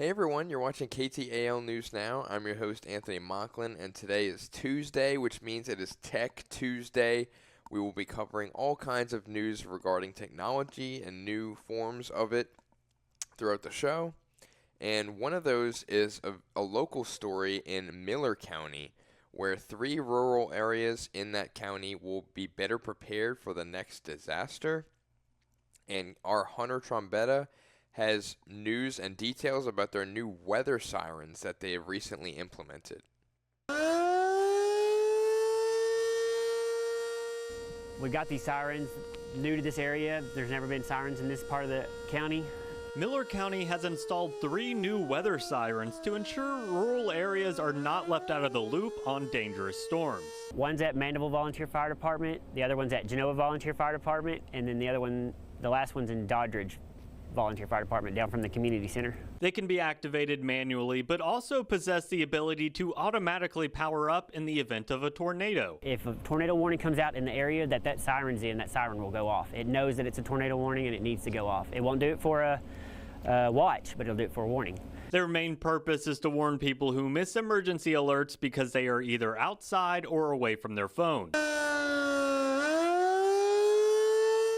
Hey everyone, you're watching KTAL News Now. I'm your host, Anthony Mocklin, and today is Tuesday, which means it is Tech Tuesday. We will be covering all kinds of news regarding technology and new forms of it throughout the show. And one of those is a local story in Miller County, where 3 rural areas in that county will be better prepared for the next disaster. And our Hunter Trombetta has news and details about their new weather sirens that they have recently implemented. We've got these sirens new to this area. There's never been sirens in this part of the county. Miller County has installed 3 new weather sirens to ensure rural areas are not left out of the loop on dangerous storms. One's at Mandeville Volunteer Fire Department, the other one's at Genoa Volunteer Fire Department, and then the last one's in Doddridge Volunteer Fire Department down from the community center. They can be activated manually, but also possess the ability to automatically power up in the event of a tornado. If a tornado warning comes out in the area that siren's in, that siren will go off. It knows that it's a tornado warning and it needs to go off. It won't do it for a watch, but it'll do it for a warning. Their main purpose is to warn people who miss emergency alerts because they are either outside or away from their phone.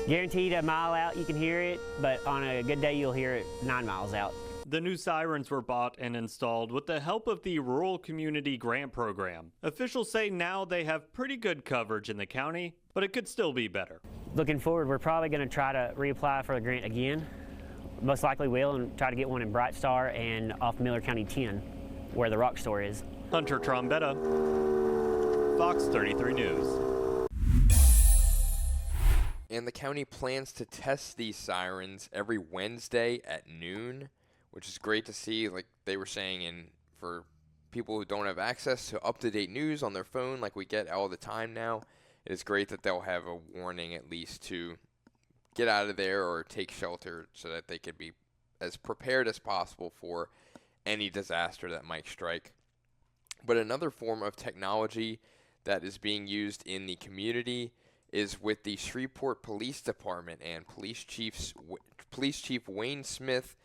Guaranteed a mile out you can hear it, but on a good day you'll hear it 9 miles out. The new sirens were bought and installed with the help of the Rural Community Grant Program. Officials say now they have pretty good coverage in the county, but it could still be better. Looking forward, we're probably going to try to reapply for the grant again. Most likely will, and try to get one in Bright Star and off Miller County 10, where the rock store is. Hunter Trombetta, Fox 33 News. And the county plans to test these sirens every Wednesday at noon, which is great to see. Like they were saying, for people who don't have access to up-to-date news on their phone like we get all the time now, it is great that they'll have a warning at least to get out of there or take shelter so that they can be as prepared as possible for any disaster that might strike. But another form of technology that is being used in the community is with the Shreveport Police Department, and Police Chief Wayne Smith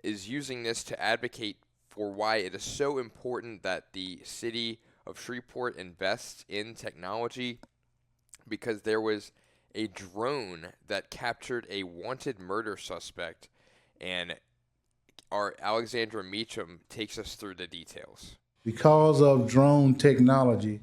is using this to advocate for why it is so important that the city of Shreveport invests in technology, because there was a drone that captured a wanted murder suspect, and our Alexandra Meacham takes us through the details. Because of drone technology,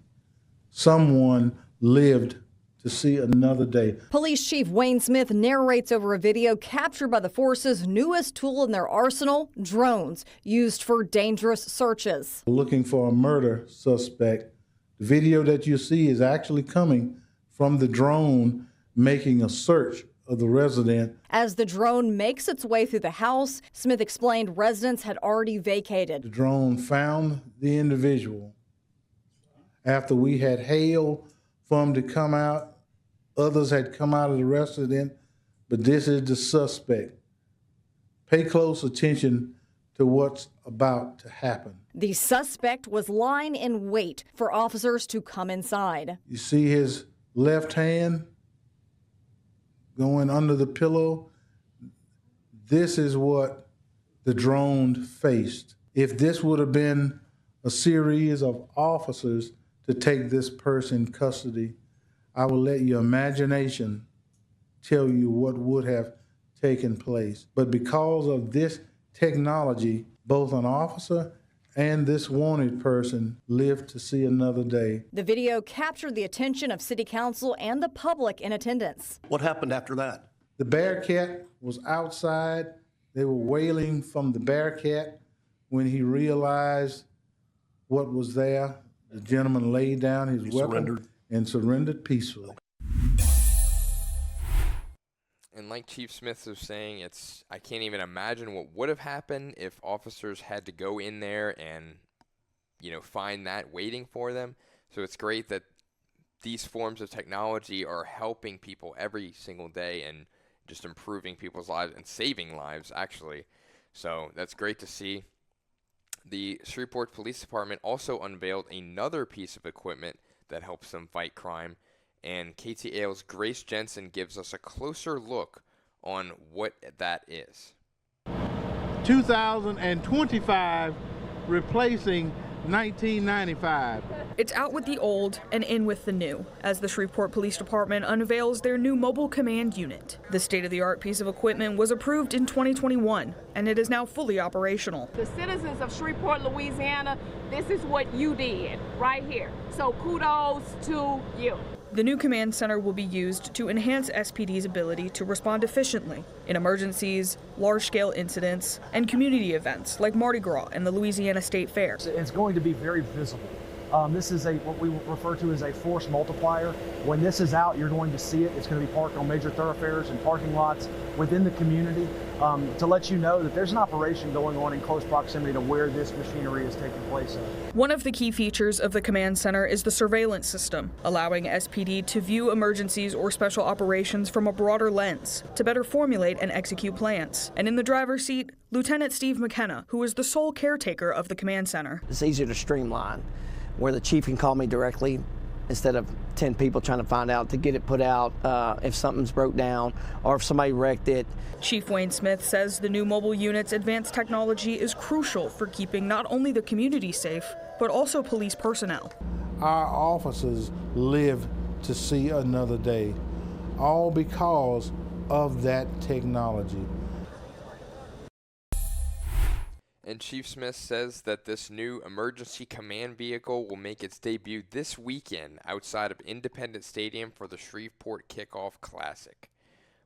someone lived to see another day. Police Chief Wayne Smith narrates over a video captured by the force's newest tool in their arsenal, drones, used for dangerous searches. Looking for a murder suspect. The video that you see is actually coming from the drone making a search of the resident. As the drone makes its way through the house, Smith explained residents had already vacated. The drone found the individual. After we had hailed for him to come out, others had come out of the resident, but this is the suspect. Pay close attention to what's about to happen. The suspect was lying in wait for officers to come inside. You see his left hand going under the pillow. This is what the drone faced. If this would have been a series of officers to take this person in custody, I will let your imagination tell you what would have taken place. But because of this technology, both an officer and this wanted person lived to see another day. The video captured the attention of City Council and the public in attendance. What happened after that? The Bearcat was outside. They were wailing from the Bearcat. When he realized what was there, the gentleman laid down his weapon and surrendered peacefully. And like Chief Smith was saying, I can't even imagine what would have happened if officers had to go in there and, find that waiting for them. So it's great that these forms of technology are helping people every single day and just improving people's lives and saving lives, actually. So that's great to see. The Shreveport Police Department also unveiled another piece of equipment that helps them fight crime, and KTAL's Grace Jensen gives us a closer look on what that is. 2025, replacing 1995. It's out with the old and in with the new as the Shreveport Police Department unveils their new mobile command unit. The state-of-the-art piece of equipment was approved in 2021 and it is now fully operational. The citizens of Shreveport, Louisiana, this is what you did right here. So kudos to you. The new command center will be used to enhance SPD's ability to respond efficiently in emergencies, large-scale incidents, and community events like Mardi Gras and the Louisiana State Fair. It's going to be very visible. This is what we refer to as a force multiplier. When this is out, you're going to see it. It's going to be parked on major thoroughfares and parking lots within the community to let you know that there's an operation going on in close proximity to where this machinery is taking place at. One of the key features of the command center is the surveillance system, allowing SPD to view emergencies or special operations from a broader lens to better formulate and execute plans. And in the driver's seat, Lieutenant Steve McKenna, who is the sole caretaker of the command center. It's easier to streamline, where the chief can call me directly instead of 10 people trying to find out to get it put out if something's broke down or if somebody wrecked it. Chief Wayne Smith says the new mobile unit's advanced technology is crucial for keeping not only the community safe, but also police personnel. Our officers live to see another day, all because of that technology. And Chief Smith says that this new emergency command vehicle will make its debut this weekend outside of Independence Stadium for the Shreveport Kickoff Classic.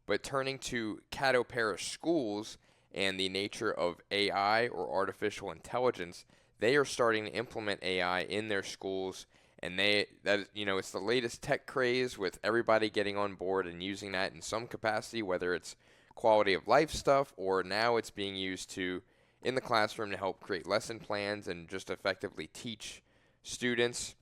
But turning to Caddo Parish schools and the nature of AI or artificial intelligence, they are starting to implement AI in their schools, and it's the latest tech craze with everybody getting on board and using that in some capacity, whether it's quality of life stuff or now it's being used in the classroom to help create lesson plans and just effectively teach students.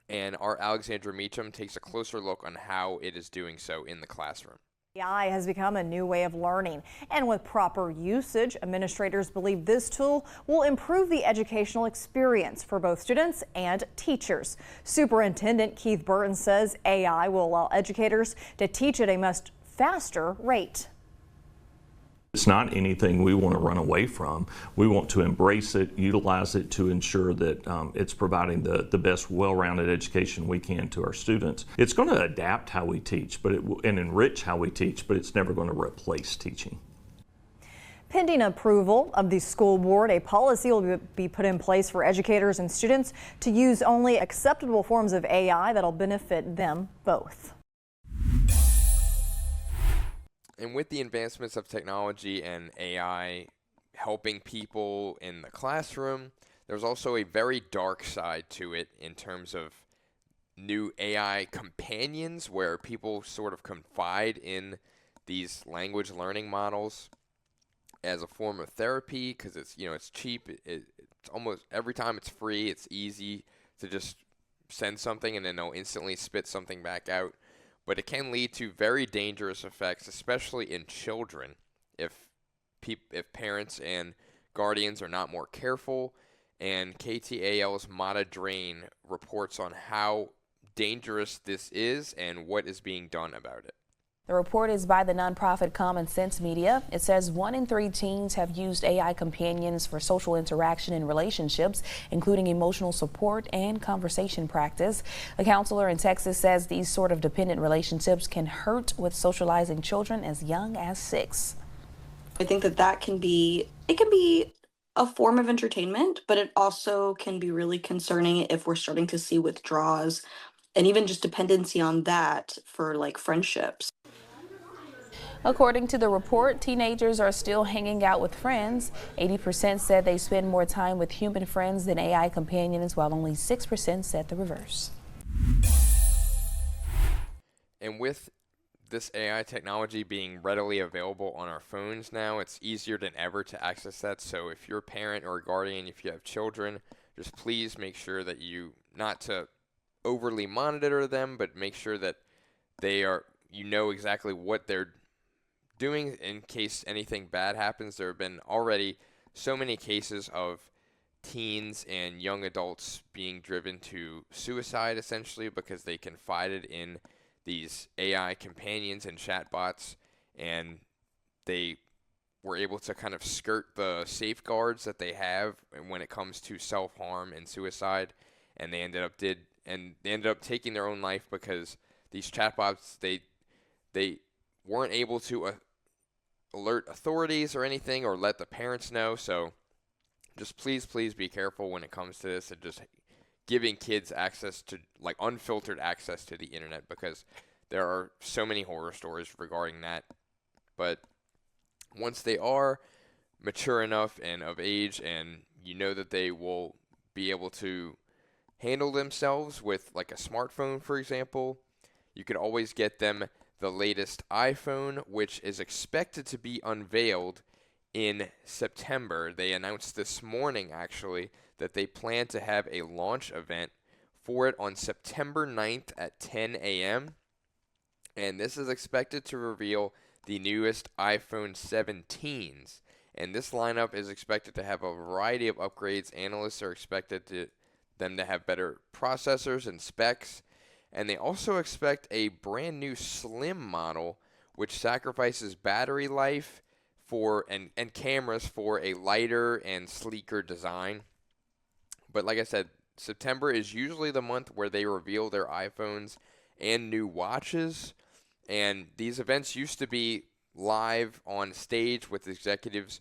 And our Alexandra Meacham takes a closer look on how it is doing so in the classroom. AI has become a new way of learning, and with proper usage, administrators believe this tool will improve the educational experience for both students and teachers. Superintendent Keith Burton says AI will allow educators to teach at a much faster rate. It's not anything we want to run away from. We want to embrace it, utilize it to ensure that it's providing the best well-rounded education we can to our students. It's going to adapt how we teach and enrich how we teach, but it's never going to replace teaching. Pending approval of the school board, a policy will be put in place for educators and students to use only acceptable forms of AI that'll benefit them both. And with the advancements of technology and AI helping people in the classroom, there's also a very dark side to it in terms of new AI companions where people sort of confide in these language learning models as a form of therapy because it's cheap. It's almost every time it's free. It's easy to just send something and then they'll instantly spit something back out. But it can lead to very dangerous effects, especially in children, if parents and guardians are not more careful. And KTAL's Mata Drain reports on how dangerous this is and what is being done about it. The report is by the nonprofit Common Sense Media. It says 1 in 3 teens have used AI companions for social interaction and relationships, including emotional support and conversation practice. A counselor in Texas says these sort of dependent relationships can hurt with socializing children as young as 6. I think that can be a form of entertainment, but it also can be really concerning if we're starting to see withdrawals and even just dependency on that for like friendships. According to the report, teenagers are still hanging out with friends. 80% said they spend more time with human friends than AI companions, while only 6% said the reverse. And with this AI technology being readily available on our phones now, it's easier than ever to access that. So if you're a parent or a guardian, if you have children, just please make sure that not to overly monitor them, but make sure that you exactly what they're doing in case anything bad happens. There have been already so many cases of teens and young adults being driven to suicide essentially because they confided in these AI companions and chatbots and they were able to kind of skirt the safeguards that they have when it comes to self-harm and suicide, and they ended up taking their own life because these chatbots they weren't able to alert authorities or anything or let the parents know. So just please be careful when it comes to this, and just giving kids access to, like, unfiltered access to the internet, because there are so many horror stories regarding that. But once they are mature enough and of age, and you know that they will be able to handle themselves with, like, a smartphone, for example, you could always get them the latest iPhone, which is expected to be unveiled in September. They announced this morning, actually, that they plan to have a launch event for it on September 9th at 10 a.m. And this is expected to reveal the newest iPhone 17s. And this lineup is expected to have a variety of upgrades. Analysts are expected them to have better processors and specs. And they also expect a brand new slim model, which sacrifices battery life and cameras for a lighter and sleeker design. But like I said, September is usually the month where they reveal their iPhones and new watches. And these events used to be live on stage with executives,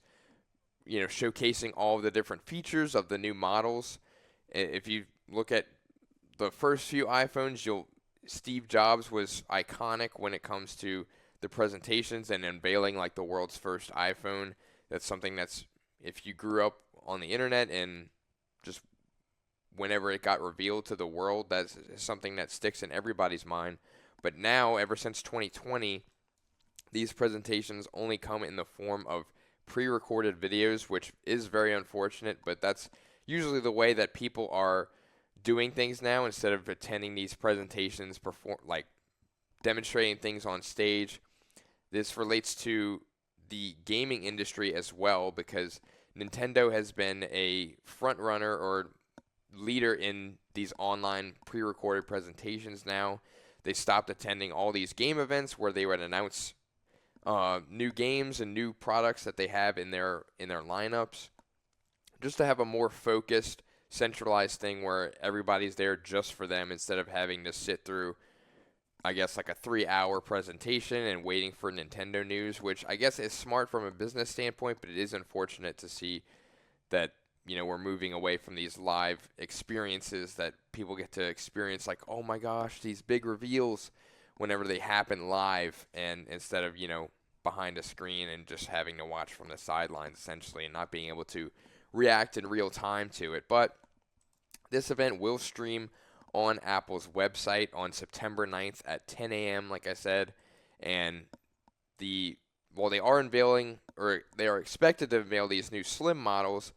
showcasing all of the different features of the new models. If you look at the first few iPhones, Steve Jobs was iconic when it comes to the presentations and unveiling, like, the world's first iPhone. That's something that's, if you grew up on the internet and just whenever it got revealed to the world, that's something that sticks in everybody's mind. But now, ever since 2020, these presentations only come in the form of pre-recorded videos, which is very unfortunate, but that's usually the way that people are doing things now. Instead of attending these presentations, demonstrating things on stage. This relates to the gaming industry as well, because Nintendo has been a front runner or leader in these online pre-recorded presentations now. They stopped attending all these game events where they would announce new games and new products that they have in their lineups, just to have a more focused, centralized thing where everybody's there just for them, instead of having to sit through, I guess, like a 3-hour presentation and waiting for Nintendo news, which I guess is smart from a business standpoint, but it is unfortunate to see that, we're moving away from these live experiences that people get to experience, like, oh my gosh, these big reveals whenever they happen live, and instead of, behind a screen and just having to watch from the sidelines, essentially, and not being able to react in real time to it. But this event will stream on Apple's website on September 9th at 10 a.m., like I said. And while they are unveiling, or they are expected to unveil these new slim models,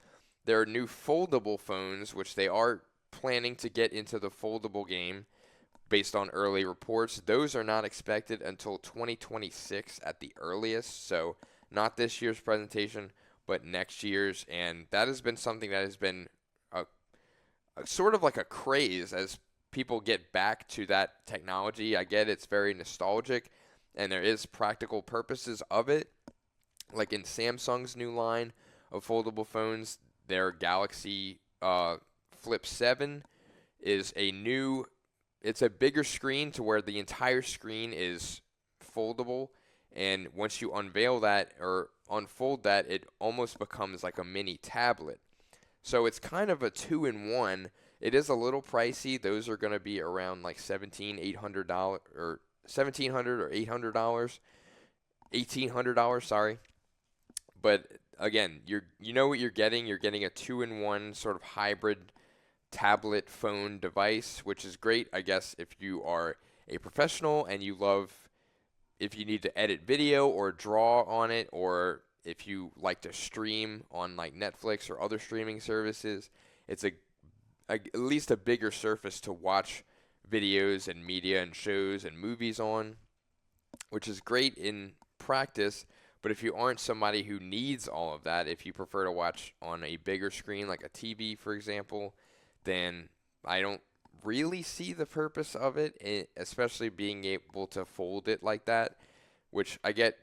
there are new foldable phones, which they are planning to get into the foldable game based on early reports. Those are not expected until 2026 at the earliest. So not this year's presentation, but next year's. And that has been something that has been sort of like a craze as people get back to that technology. I get it's very nostalgic, and there is practical purposes of it. Like in Samsung's new line of foldable phones, their Galaxy Flip 7 is it's a bigger screen to where the entire screen is foldable, and once you unveil that or unfold that, it almost becomes like a mini tablet. So it's kind of a 2-in-1. It is a little pricey. Those are going to be around like $1,700 or $800, sorry. But again, you know what you're getting. You're getting a 2-in-1 sort of hybrid tablet phone device, which is great, I guess, if you are a professional and if you need to edit video or draw on it, or if you like to stream on like Netflix or other streaming services. It's at least a bigger surface to watch videos and media and shows and movies on, which is great in practice. But if you aren't somebody who needs all of that, if you prefer to watch on a bigger screen like a TV, for example, then I don't really see the purpose of it, especially being able to fold it like that, which I get,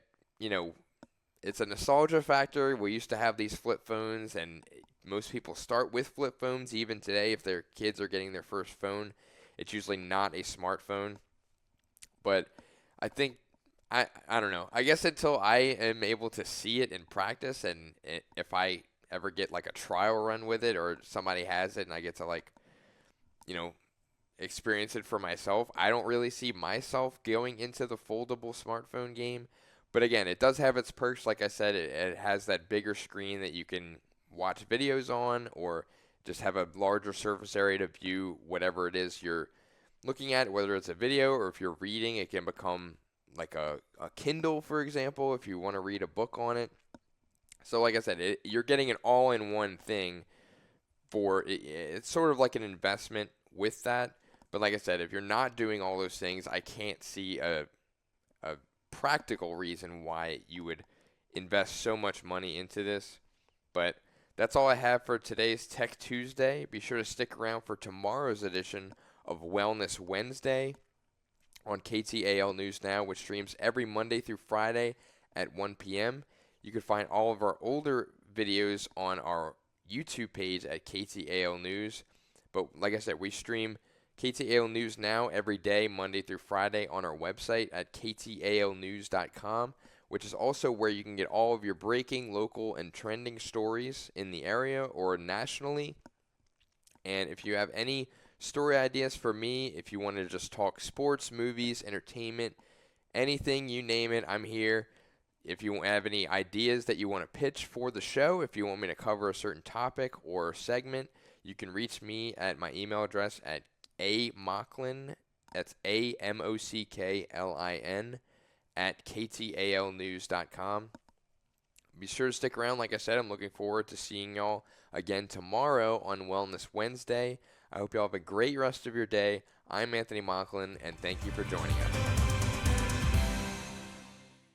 it's a nostalgia factor. We used to have these flip phones, and most people start with flip phones. Even today, if their kids are getting their first phone, it's usually not a smartphone. But I think, I don't know. I guess until I am able to see it in practice, and if I ever get like a trial run with it, or somebody has it and I get to like, experience it for myself, I don't really see myself going into the foldable smartphone game. But again, it does have its perks. Like I said, it has that bigger screen that you can watch videos on, or just have a larger surface area to view whatever it is you're looking at, whether it's a video or if you're reading. It can become like a Kindle, for example, if you want to read a book on it. So like I said, you're getting an all-in-one thing for it. It's sort of like an investment with that. But like I said, if you're not doing all those things, I can't see a practical reason why you would invest so much money into this. But that's all I have for today's Tech Tuesday. Be sure to stick around for tomorrow's edition of Wellness Wednesday on KTAL News Now, which streams every Monday through Friday at 1 p.m. You can find all of our older videos on our YouTube page at KTAL News. But like I said, we stream KTAL News Now every day, Monday through Friday, on our website at ktalnews.com, which is also where you can get all of your breaking, local, and trending stories in the area or nationally. And if you have any story ideas for me, if you want to just talk sports, movies, entertainment, anything, you name it, I'm here. If you have any ideas that you want to pitch for the show, if you want me to cover a certain topic or segment, you can reach me at my email address at amocklin, that's AMOCKLIN, at ktalnews.com. Be sure to stick around. Like I said, I'm looking forward to seeing y'all again tomorrow on Wellness Wednesday. I hope y'all have a great rest of your day. I'm Anthony Mocklin, and thank you for joining us.